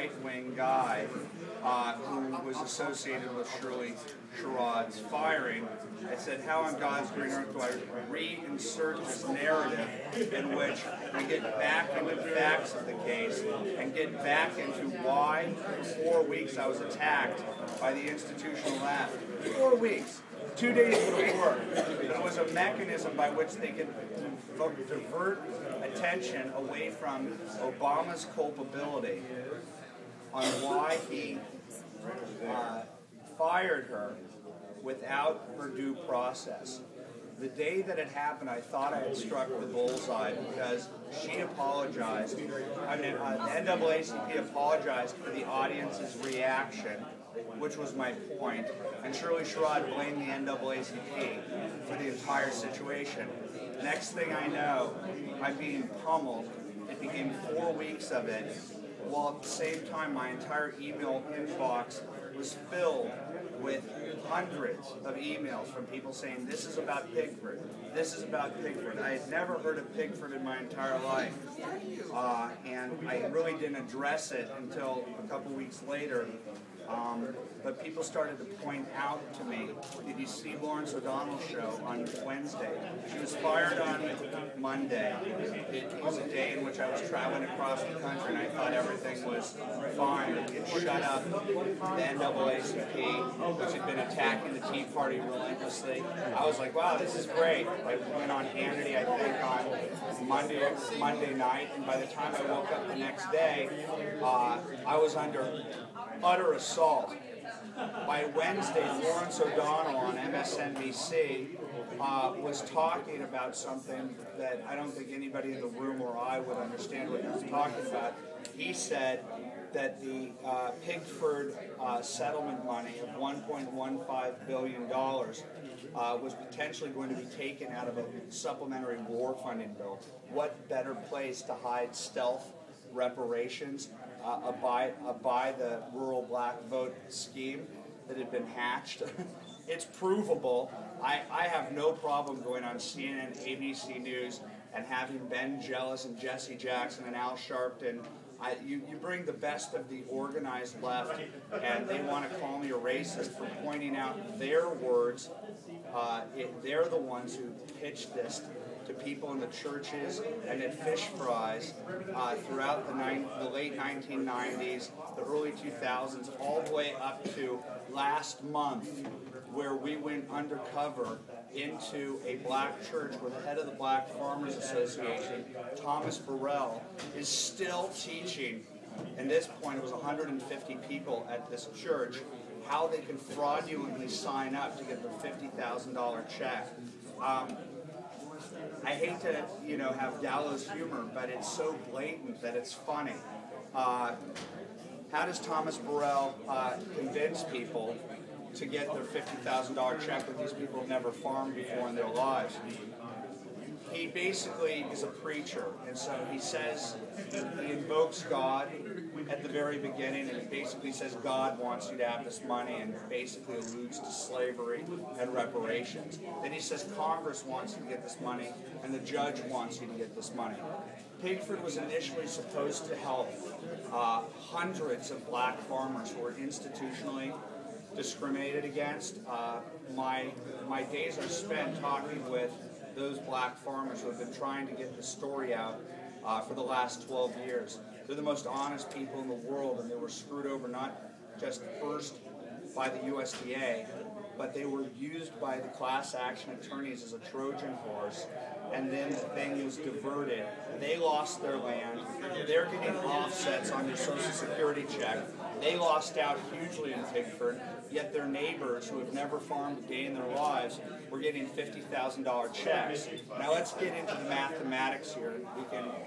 right-wing guy who was associated with Shirley Sherrod's firing. I said, how on God's green earth do I reinsert this narrative in which we get back into the facts of the case and get back into why for 4 weeks I was attacked by the institutional left. 4 weeks. 2 days before, there was a mechanism by which they could divert attention away from Obama's culpability on why he fired her without her due process. The day that it happened, I thought I had struck the bullseye because she apologized. I mean, the NAACP apologized for the audience's reaction, which was my point, and Shirley Sherrod blamed the NAACP for the entire situation. Next thing I know, I'm being pummeled. It became 4 weeks of it, while at the same time my entire email inbox was filled with hundreds of emails from people saying, this is about Pigford, this is about Pigford. I had never heard of Pigford in my entire life, and I really didn't address it until a couple weeks later. But people started to point out to me, did you see Lawrence O'Donnell's show on Wednesday? She was fired on Monday. It was a day in which I was traveling across the country and I thought everything was fine. It shut up the NAACP, which had been attacking the Tea Party relentlessly. I was like, wow, this is great. I went on Hannity, I think, on Monday night, and by the time I woke up the next day, I was under utter assault. By Wednesday, Lawrence O'Donnell on MSNBC was talking about something that I don't think anybody in the room or I would understand what he was talking about. He said that the Pigford settlement money of $1.15 billion was potentially going to be taken out of a supplementary war funding bill. What better place to hide stealth reparations by the rural black vote scheme that had been hatched? It's provable. I have no problem going on CNN, ABC News, and having Ben Jealous and Jesse Jackson and Al Sharpton. You bring the best of the organized left, and they want to call me a racist for pointing out their words. They're the ones who pitched this to people in the churches and at fish fries throughout the late 1990s, the early 2000s, all the way up to last month, where we went undercover into a black church where the head of the Black Farmers Association, Thomas Burrell, is still teaching, and at this point it was 150 people at this church, how they can fraudulently sign up to get their $50,000 check. I hate to, have gallows humor, but it's so blatant that it's funny. How does Thomas Burrell convince people to get their $50,000 check when these people have never farmed before in their lives? He basically is a preacher, and so he says, he invokes God at the very beginning, and he basically says God wants you to have this money, and basically alludes to slavery and reparations. Then he says Congress wants you to get this money, and the judge wants you to get this money. Pigford was initially supposed to help hundreds of black farmers who were institutionally discriminated against. My days are spent talking with those black farmers who have been trying to get the story out for the last 12 years. They're the most honest people in the world, and they were screwed over not just first by the USDA, but they were used by the class action attorneys as a Trojan horse, and then the thing was diverted. They lost their land. They're getting offsets on their Social Security check. They lost out hugely in Pigford, yet their neighbors who have never farmed a day in their lives were getting $50,000 checks. Now let's get into the mathematics here.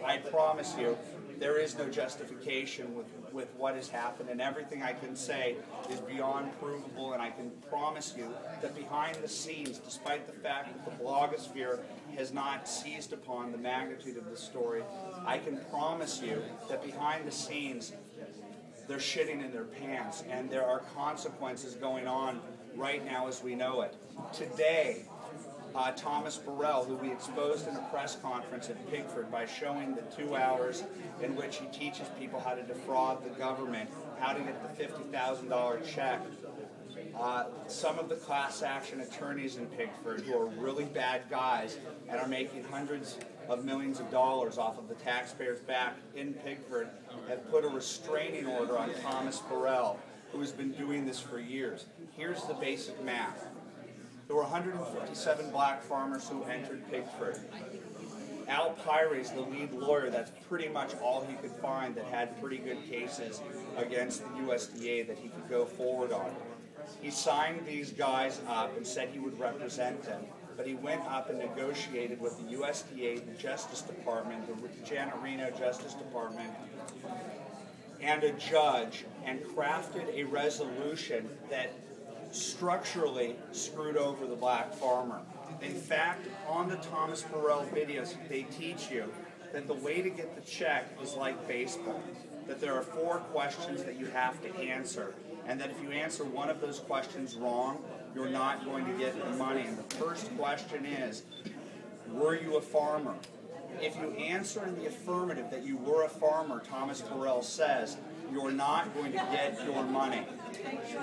I promise you, there is no justification with what has happened, and everything I can say is beyond provable, and I can promise you that behind the scenes, despite the fact that the blogosphere has not seized upon the magnitude of the story, I can promise you that behind the scenes, they're shitting in their pants, and there are consequences going on right now as we know it. Today, Thomas Burrell, who we exposed in a press conference at Pigford by showing the 2 hours in which he teaches people how to defraud the government, how to get the $50,000 check. Some of the class action attorneys in Pigford, who are really bad guys and are making hundreds of millions of dollars off of the taxpayers' back in Pigford, have put a restraining order on Thomas Burrell, who has been doing this for years. Here's the basic math. There were 157 black farmers who entered Pigford. Al Pires, the lead lawyer, that's pretty much all he could find that had pretty good cases against the USDA that he could go forward on. He signed these guys up and said he would represent them, but he went up and negotiated with the USDA, the Justice Department, the Janet Reno Justice Department, and a judge, and crafted a resolution that structurally screwed over the black farmer. In fact, on the Thomas Burrell videos, they teach you that the way to get the check is like baseball, that there are 4 questions that you have to answer, and that if you answer one of those questions wrong, you're not going to get the money. And the first question is, were you a farmer? If you answer in the affirmative that you were a farmer, Thomas Burrell says, you're not going to get your money.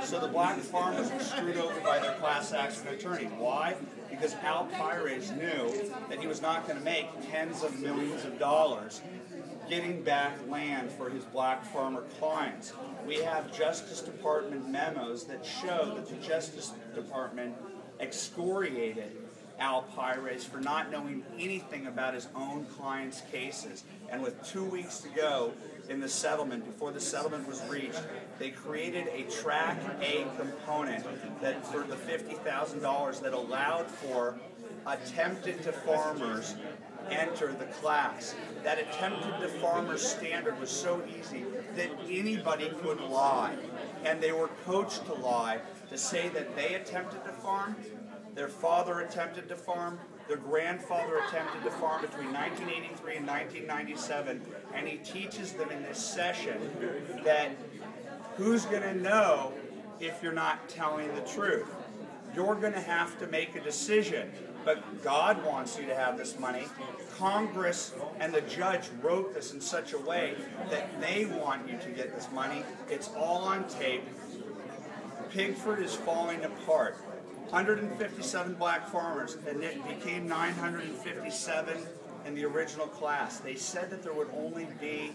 So the black farmers were screwed over by their class action attorney. Why? Because Al Pires knew that he was not going to make tens of millions of dollars getting back land for his black farmer clients. We have Justice Department memos that show that the Justice Department excoriated Al Pires for not knowing anything about his own clients' cases. And with 2 weeks to go in the settlement, before the settlement was reached, they created a Track A component that for the $50,000 that allowed for attempted to farmers enter the class. That attempted to farmers standard was so easy that anybody could lie. And they were coached to lie, to say that they attempted to farm, their father attempted to farm, their grandfather attempted to farm between 1983 and 1997, and he teaches them in this session that who's going to know if you're not telling the truth? You're going to have to make a decision, but God wants you to have this money. Congress and the judge wrote this in such a way that they want you to get this money. It's all on tape. Pigford is falling apart. 157 black farmers, and it became 957 in the original class. They said that there would only be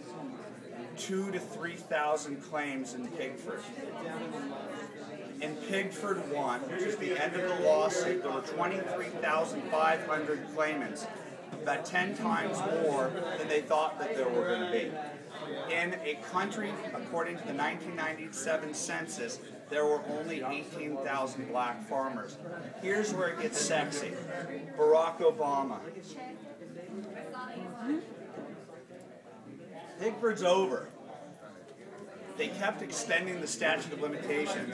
2,000 to 3,000 claims in Pigford. In Pigford 1, which is the end of the lawsuit, there were 23,500 claimants, about 10 times more than they thought that there were going to be. In a country, according to the 1997 census, there were only 18,000 black farmers. Here's where it gets sexy. Barack Obama. Pigford's over. They kept extending the statute of limitations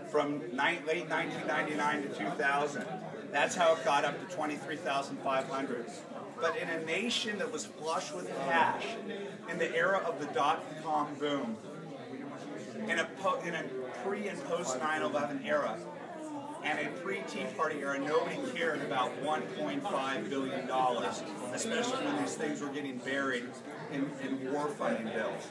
from late 1999 to 2000. That's how it got up to 23,500. But in a nation that was flush with cash, in the era of the dot-com boom, in a pre- and post-9/11 era, and a pre-Tea Party era, nobody cared about $1.5 billion, especially when these things were getting buried in war funding bills.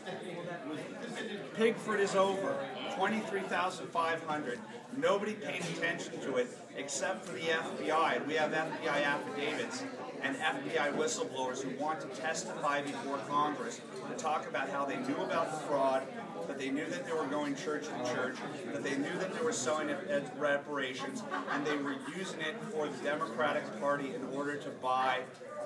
Pigford is over. 23,500. Nobody paid attention to it except for the FBI. And we have FBI affidavits and FBI whistleblowers who want to testify before Congress to talk about how they knew about the fraud, that they knew that they were going church to church, that they knew that they were selling it as reparations, and they were using it for the Democratic Party in order to buy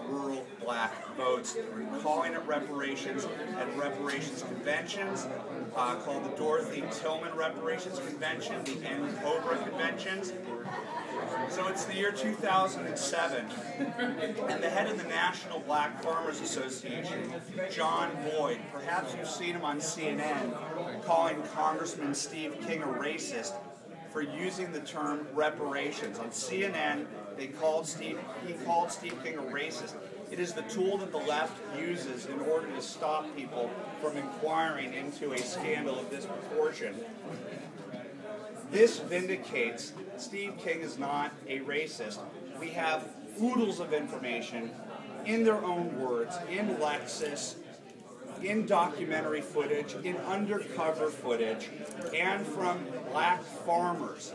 rural black votes. They were calling it reparations at reparations conventions, called the Dorothy Tillman Reparations Convention, the N. Cobra Conventions. So it's the year 2007, and the head of the National Black Farmers Association, John Boyd, perhaps you've seen him on CNN, calling Congressman Steve King a racist for using the term reparations. On CNN, he called Steve King a racist. It is the tool that the left uses in order to stop people from inquiring into a scandal of this proportion. This vindicates Steve King is not a racist. We have oodles of information in their own words, in Lexis, in documentary footage, in undercover footage, and from black farmers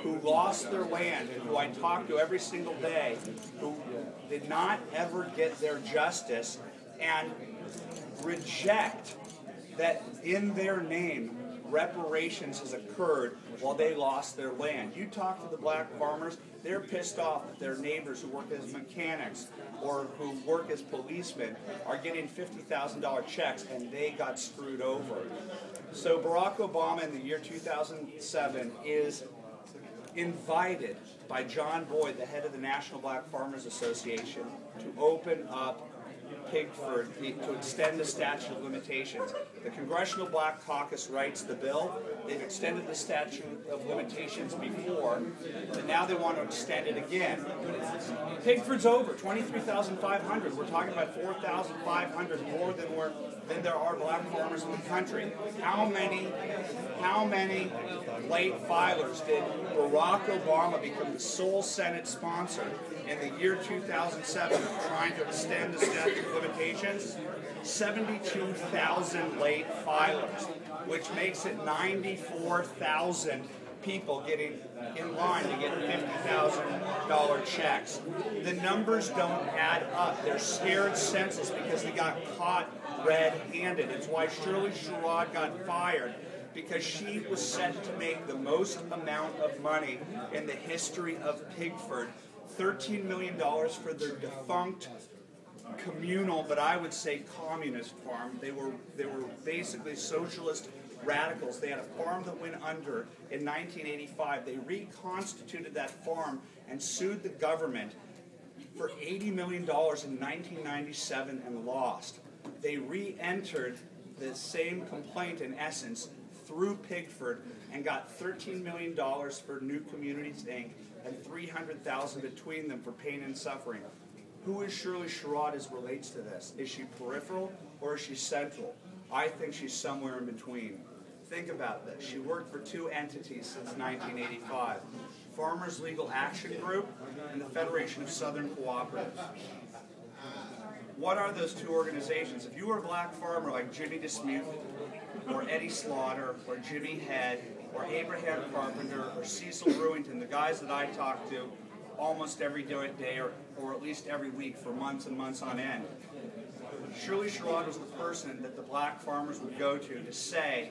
who lost their land and who I talk to every single day, who did not ever get their justice and reject that in their name reparations has occurred while they lost their land. You talk to the black farmers, they're pissed off that their neighbors who work as mechanics or who work as policemen are getting $50,000 checks and they got screwed over. So Barack Obama in the year 2007 is invited by John Boyd, the head of the National Black Farmers Association, to open up Pigford to extend the statute of limitations. The Congressional Black Caucus writes the bill. They've extended the statute of limitations before, and now they want to extend it again. Pigford's over, 23,500. We're talking about 4,500 more than there are black farmers in the country. How many late filers did Barack Obama become the sole Senate sponsor in the year 2007 trying to extend the statute of limitations? 72,000 late filers, which makes it 94,000 people getting in line to get $50,000 checks. The numbers don't add up. They're scared senseless because they got caught red-handed. It's why Shirley Sherrod got fired, because she was set to make the most amount of money in the history of Pigford. $13 million for their defunct communal, but I would say communist farm. They were basically socialist radicals. They had a farm that went under in 1985. They reconstituted that farm and sued the government for $80 million in 1997 and lost. They re-entered the same complaint in essence through Pigford and got $13 million for New Communities, Inc. and $300,000 between them for pain and suffering. Who is Shirley Sherrod as relates to this? Is she peripheral or is she central? I think she's somewhere in between. Think about this. She worked for two entities since 1985. Farmers Legal Action Group and the Federation of Southern Cooperatives. What are those two organizations? If you were a black farmer like Jimmy DeSmute, or Eddie Slaughter, or Jimmy Head, or Abraham Carpenter, or Cecil Rewington, the guys that I talk to almost every day or at least every week for months and months on end, Shirley Sherrod was the person that the black farmers would go to say,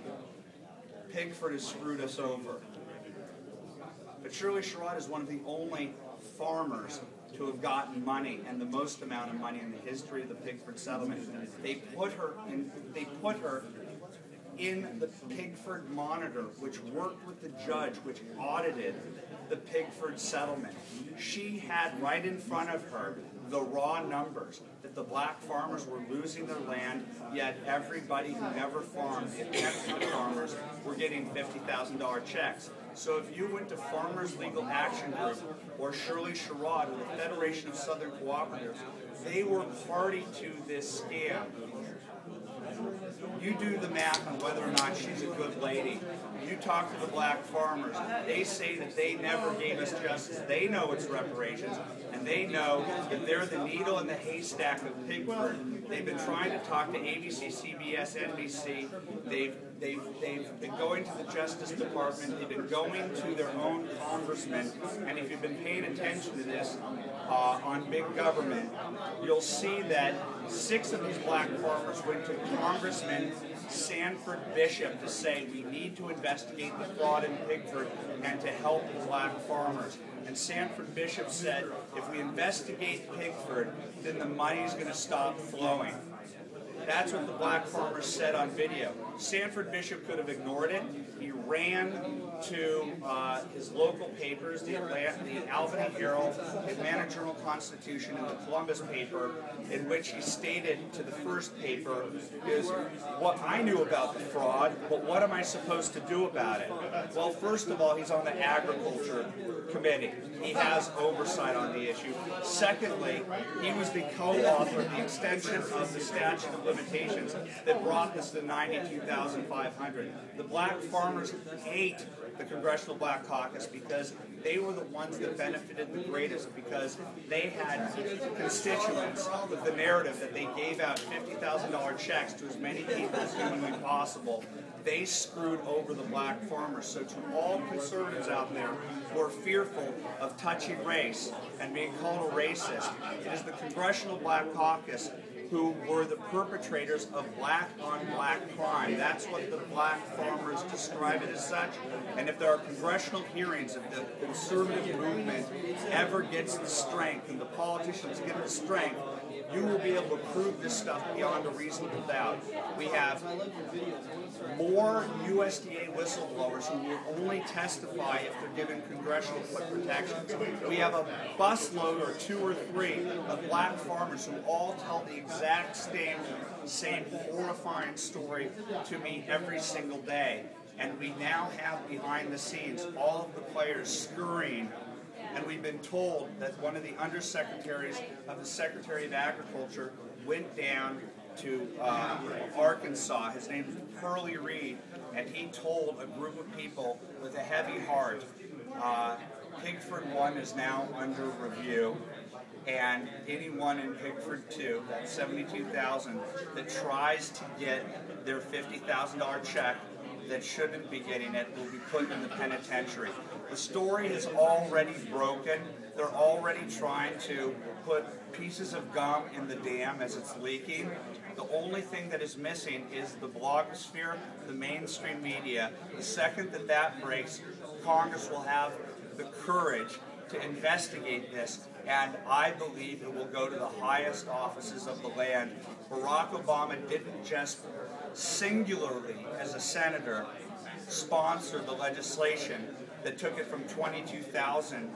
Pigford has screwed us over. But Shirley Sherrod is one of the only farmers to have gotten money, and the most amount of money in the history of the Pigford settlement. They put her in the Pigford Monitor, which worked with the judge, which audited the Pigford settlement. She had right in front of her the raw numbers that the black farmers were losing their land, yet everybody who never farmed, the farmers, were getting $50,000 checks. So if you went to Farmers Legal Action Group or Shirley Sherrod or the Federation of Southern Cooperatives, they were party to this scam. You do the math on whether or not she's a good lady. You talk to the black farmers. They say that they never gave us justice. They know it's reparations, and they know that they're the needle in the haystack of Pigford. They've been trying to talk to ABC, CBS, NBC. They've been going to the Justice Department. They've been going to their own congressmen. And if you've been paying attention to this on big government, you'll see that 6 of these black farmers went to Congressman Sanford Bishop to say we need to investigate the fraud in Pigford and to help the black farmers. And Sanford Bishop said, if we investigate Pigford, then the money's going to stop flowing. That's what the black farmers said on video. Sanford Bishop could have ignored it. He ran to his local papers, the Albany Herald, the Atlanta Journal-Constitution, and the Columbus paper, in which he stated to the first paper is, what I knew about the fraud, but what am I supposed to do about it? Well, first of all, he's on the Agriculture Committee. He has oversight on the issue. Secondly, he was the co-author of the extension of the statute of limitations that brought this to 92,500. The black farmers hate the Congressional Black Caucus because they were the ones that benefited the greatest, because they had constituents with the narrative that they gave out $50,000 checks to as many people as humanly possible. They screwed over the black farmers. So to all conservatives out there who are fearful of touching race and being called a racist, it is the Congressional Black Caucus who were the perpetrators of black-on-black crime. That's what the black farmers describe it as such. And if there are congressional hearings, if the conservative movement ever gets the strength and the politicians get the strength, you will be able to prove this stuff beyond a reasonable doubt. We have more USDA whistleblowers who will only testify if they're given congressional protections. We have a busload or two or three of black farmers who all tell the exact same horrifying story to me every single day. And we now have behind the scenes all of the players scurrying. And we've been told that one of the undersecretaries of the Secretary of Agriculture went down to Arkansas. His name is Pearlie Reed, and he told a group of people with a heavy heart, Pigford 1 is now under review, and anyone in Pigford 2, that's 72,000, that tries to get their $50,000 check that shouldn't be getting it will be put in the penitentiary. The story is already broken. They're already trying to put pieces of gum in the dam as it's leaking. The only thing that is missing is the blogosphere, the mainstream media. The second that that breaks, Congress will have the courage to investigate this, and I believe it will go to the highest offices of the land. Barack Obama didn't just singularly, as a senator, sponsor the legislation that took it from 22,000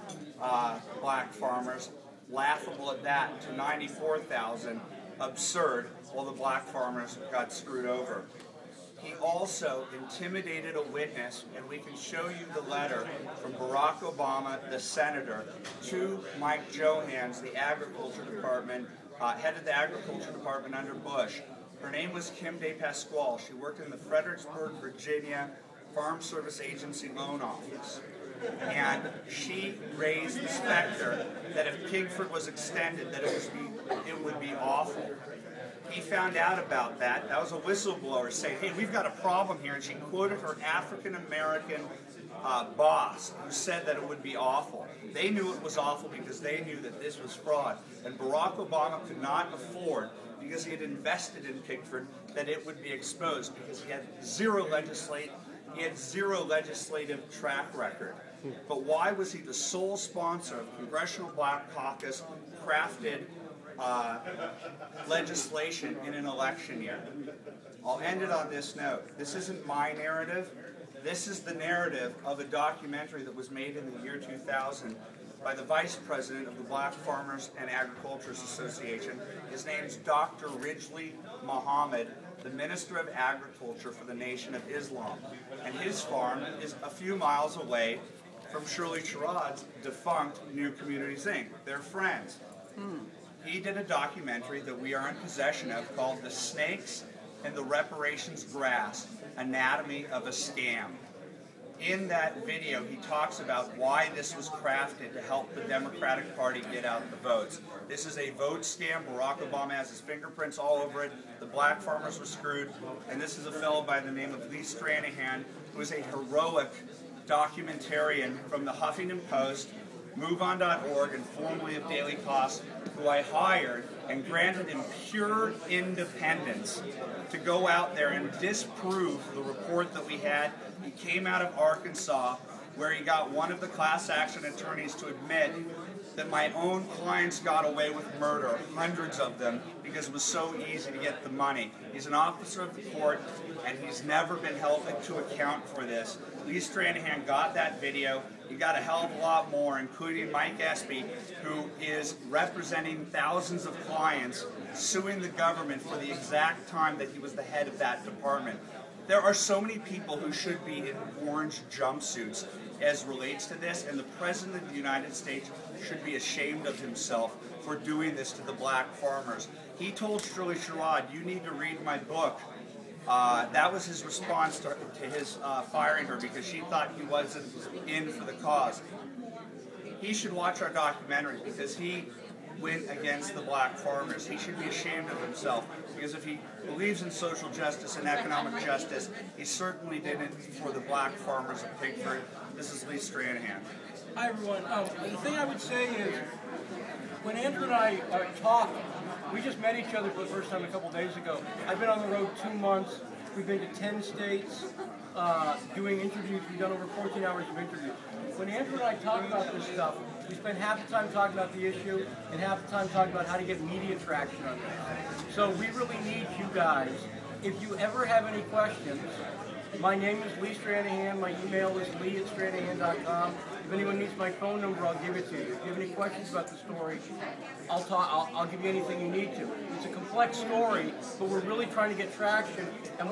black farmers, laughable at that, to 94,000, absurd, while the black farmers got screwed over. He also intimidated a witness, and we can show you the letter from Barack Obama, the senator, to Mike Johans, the Agriculture Department, head of the Agriculture Department under Bush. Her name was Kim DePasquale. She worked in the Fredericksburg, Virginia Farm Service Agency loan office. And she raised the specter that if Pigford was extended, that it would be awful. He found out about that. That was a whistleblower saying, hey, we've got a problem here. And she quoted her African-American boss who said that it would be awful. They knew it was awful because they knew that this was fraud. And Barack Obama could not afford, because he had invested in Pigford, that it would be exposed, because he had zero legislative track record. But why was he the sole sponsor of Congressional Black Caucus crafted legislation in an election year? I'll end it on this note. This isn't my narrative. This is the narrative of a documentary that was made in the year 2000 by the Vice President of the Black Farmers and Agriculturists Association. His name's Dr. Ridgely Muhammad, the Minister of Agriculture for the Nation of Islam. And his farm is a few miles away from Shirley Sherrod's defunct New Communities Inc. They're friends. He did a documentary that we are in possession of called The Snakes and the Reparations Grass, Anatomy of a Scam. In that video, he talks about why this was crafted to help the Democratic Party get out the votes. This is a vote scam. Barack Obama has his fingerprints all over it. The black farmers were screwed. And this is a fellow by the name of Lee Stranahan, who is a heroic documentarian from the Huffington Post, MoveOn.org, and formerly of Daily Kos, who I hired and granted him pure independence to go out there and disprove the report that we had. He came out of Arkansas, where he got one of the class action attorneys to admit that my own clients got away with murder, hundreds of them, because it was so easy to get the money. He's an officer of the court, and he's never been held to account for this. Lee Stranahan got that video. He got a hell of a lot more, including Mike Espy, who is representing thousands of clients, suing the government for the exact time that he was the head of that department. There are so many people who should be in orange jumpsuits as relates to this, and the President of the United States should be ashamed of himself for doing this to the black farmers. He told Shirley Sherrod, "You need to read my book." That was his response to his firing her because she thought he wasn't in for the cause. He should watch our documentary because he went against the black farmers. He should be ashamed of himself because if he believes in social justice and economic justice, he certainly did it for the black farmers of Pigford. This is Lee Stranahan. Hi everyone. The thing I would say is, when Andrew and I talk, we just met each other for the first time a couple days ago. I've been on the road 2 months. We've been to 10 states doing interviews. We've done over 14 hours of interviews. When Andrew and I talk about this stuff, we spend half the time talking about the issue and half the time talking about how to get media traction on this. So we really need you guys. If you ever have any questions, my name is Lee Stranahan. My email is lee@stranahan.com. If anyone needs my phone number, I'll give it to you. If you have any questions about the story, I'll give you anything you need to. It's a complex story, but we're really trying to get traction. And